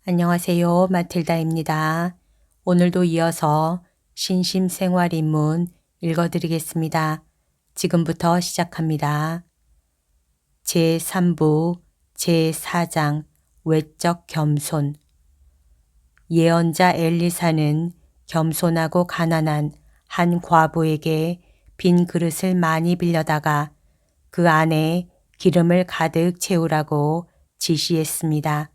안녕하세요. 마틸다입니다. 오늘도 이어서 신심생활인문 읽어드리겠습니다. 지금부터 시작합니다. 제3부 제4장 외적 겸손. 예언자 엘리사는 겸손하고 가난한 한 과부에게 빈 그릇을 많이 빌려다가 그 안에 기름을 가득 채우라고 지시했습니다.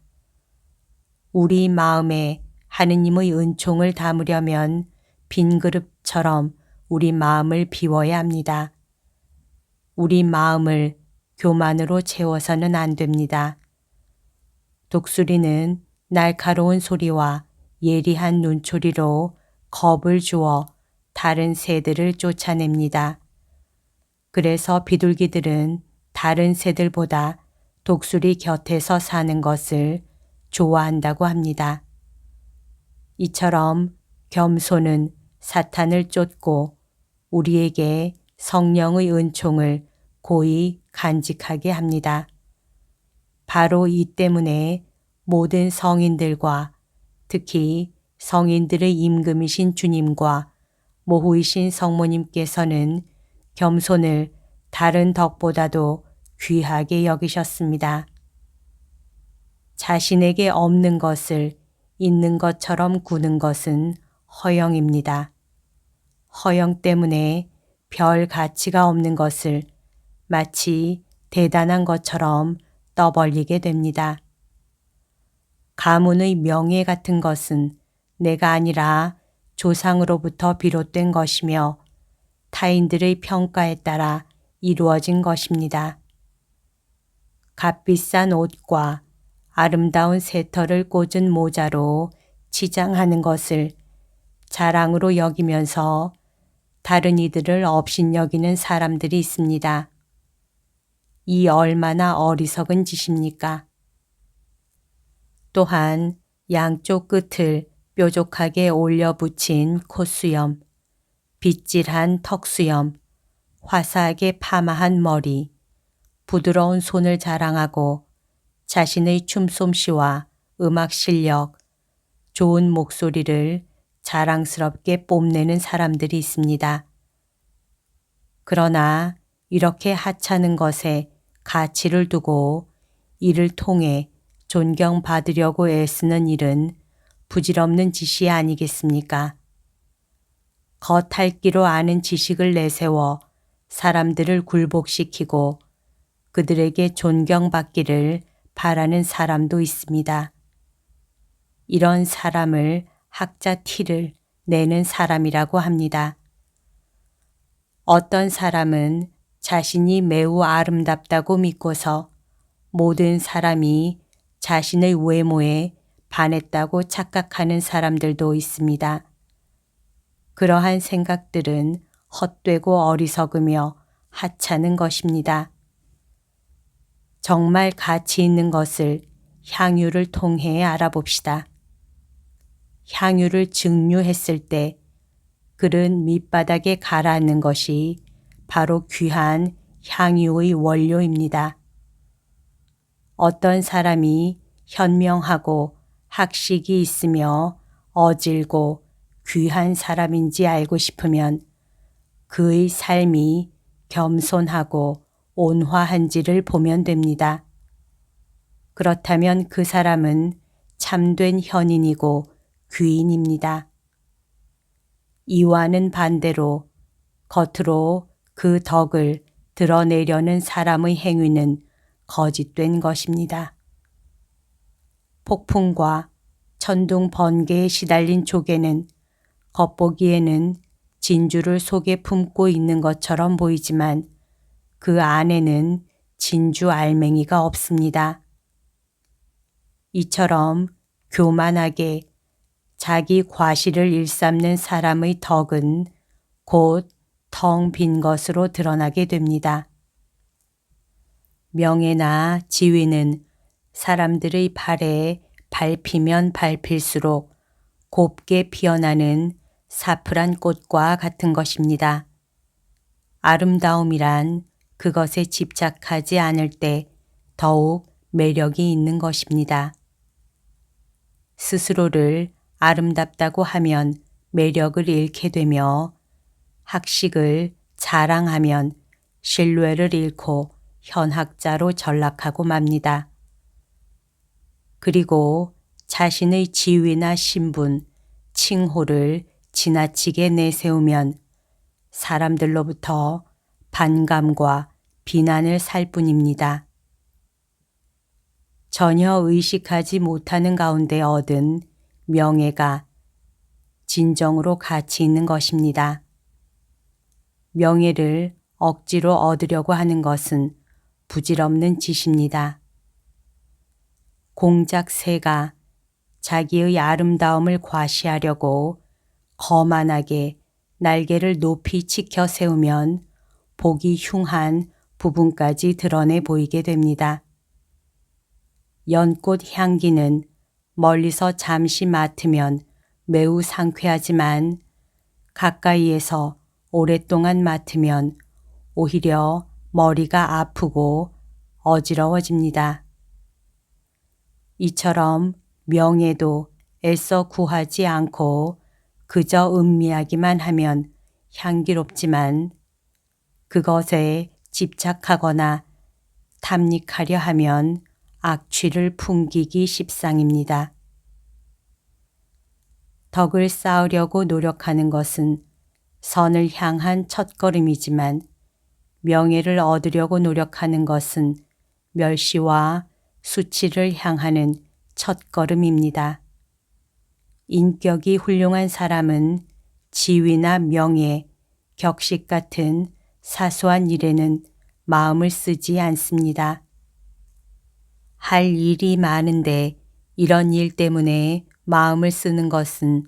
우리 마음에 하느님의 은총을 담으려면 빈 그릇처럼 우리 마음을 비워야 합니다. 우리 마음을 교만으로 채워서는 안 됩니다. 독수리는 날카로운 소리와 예리한 눈초리로 겁을 주어 다른 새들을 쫓아냅니다. 그래서 비둘기들은 다른 새들보다 독수리 곁에서 사는 것을 좋아한다고 합니다. 이처럼 겸손은 사탄을 쫓고 우리에게 성령의 은총을 고이 간직하게 합니다. 바로 이 때문에 모든 성인들과 특히 성인들의 임금이신 주님과 모후이신 성모님께서는 겸손을 다른 덕보다도 귀하게 여기셨습니다. 자신에게 없는 것을 있는 것처럼 구는 것은 허영입니다. 허영 때문에 별 가치가 없는 것을 마치 대단한 것처럼 떠벌리게 됩니다. 가문의 명예 같은 것은 내가 아니라 조상으로부터 비롯된 것이며 타인들의 평가에 따라 이루어진 것입니다. 값비싼 옷과 아름다운 새털을 꽂은 모자로 치장하는 것을 자랑으로 여기면서 다른 이들을 업신여기는 사람들이 있습니다. 이 얼마나 어리석은 짓입니까? 또한 양쪽 끝을 뾰족하게 올려 붙인 콧수염, 빗질한 턱수염, 화사하게 파마한 머리, 부드러운 손을 자랑하고 자신의 춤솜씨와 음악 실력, 좋은 목소리를 자랑스럽게 뽐내는 사람들이 있습니다. 그러나 이렇게 하찮은 것에 가치를 두고 이를 통해 존경받으려고 애쓰는 일은 부질없는 짓이 아니겠습니까? 겉핥기로 아는 지식을 내세워 사람들을 굴복시키고 그들에게 존경받기를 바라는 사람도 있습니다. 이런 사람을 학자 티를 내는 사람이라고 합니다. 어떤 사람은 자신이 매우 아름답다고 믿고서 모든 사람이 자신의 외모에 반했다고 착각하는 사람들도 있습니다. 그러한 생각들은 헛되고 어리석으며 하찮은 것입니다. 정말 가치 있는 것을 향유를 통해 알아봅시다. 향유를 증류했을 때 그른 밑바닥에 가라앉는 것이 바로 귀한 향유의 원료입니다. 어떤 사람이 현명하고 학식이 있으며 어질고 귀한 사람인지 알고 싶으면 그의 삶이 겸손하고 온화한지를 보면 됩니다. 그렇다면 그 사람은 참된 현인이고 귀인입니다. 이와는 반대로 겉으로 그 덕을 드러내려는 사람의 행위는 거짓된 것입니다. 폭풍과 천둥 번개에 시달린 조개는 겉보기에는 진주를 속에 품고 있는 것처럼 보이지만 그 안에는 진주 알맹이가 없습니다. 이처럼 교만하게 자기 과실을 일삼는 사람의 덕은 곧 텅 빈 것으로 드러나게 됩니다. 명예나 지위는 사람들의 발에 밟히면 밟힐수록 곱게 피어나는 사프란 꽃과 같은 것입니다. 아름다움이란 그것에 집착하지 않을 때 더욱 매력이 있는 것입니다. 스스로를 아름답다고 하면 매력을 잃게 되며 학식을 자랑하면 신뢰를 잃고 현학자로 전락하고 맙니다. 그리고 자신의 지위나 신분, 칭호를 지나치게 내세우면 사람들로부터 반감과 비난을 살 뿐입니다. 전혀 의식하지 못하는 가운데 얻은 명예가 진정으로 가치 있는 것입니다. 명예를 억지로 얻으려고 하는 것은 부질없는 짓입니다. 공작새가 자기의 아름다움을 과시하려고 거만하게 날개를 높이 치켜 세우면 보기 흉한 부분까지 드러내 보이게 됩니다. 연꽃 향기는 멀리서 잠시 맡으면 매우 상쾌하지만 가까이에서 오랫동안 맡으면 오히려 머리가 아프고 어지러워집니다. 이처럼 명예도 애써 구하지 않고 그저 음미하기만 하면 향기롭지만 그것에 집착하거나 탐닉하려 하면 악취를 풍기기 십상입니다. 덕을 쌓으려고 노력하는 것은 선을 향한 첫걸음이지만 명예를 얻으려고 노력하는 것은 멸시와 수치를 향하는 첫걸음입니다. 인격이 훌륭한 사람은 지위나 명예, 격식 같은 사소한 일에는 마음을 쓰지 않습니다. 할 일이 많은데 이런 일 때문에 마음을 쓰는 것은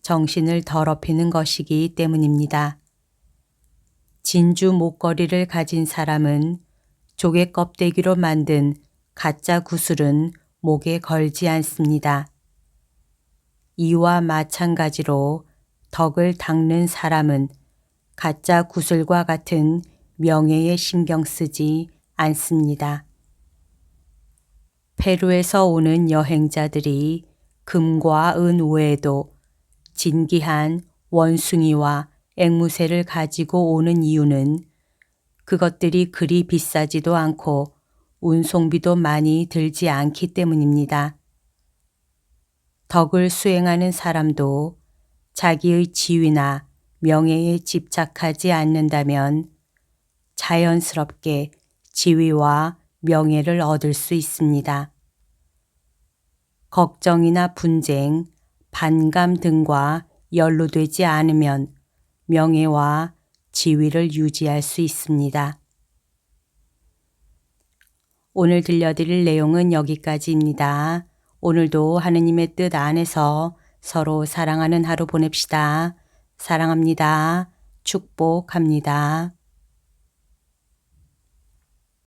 정신을 더럽히는 것이기 때문입니다. 진주 목걸이를 가진 사람은 조개 껍데기로 만든 가짜 구슬은 목에 걸지 않습니다. 이와 마찬가지로 덕을 닦는 사람은 가짜 구슬과 같은 명예에 신경 쓰지 않습니다. 페루에서 오는 여행자들이 금과 은 외에도 진귀한 원숭이와 앵무새를 가지고 오는 이유는 그것들이 그리 비싸지도 않고 운송비도 많이 들지 않기 때문입니다. 덕을 수행하는 사람도 자기의 지위나 명예에 집착하지 않는다면 자연스럽게 지위와 명예를 얻을 수 있습니다. 걱정이나 분쟁, 반감 등과 연루되지 않으면 명예와 지위를 유지할 수 있습니다. 오늘 들려드릴 내용은 여기까지입니다. 오늘도 하느님의 뜻 안에서 서로 사랑하는 하루 보냅시다. 사랑합니다. 축복합니다.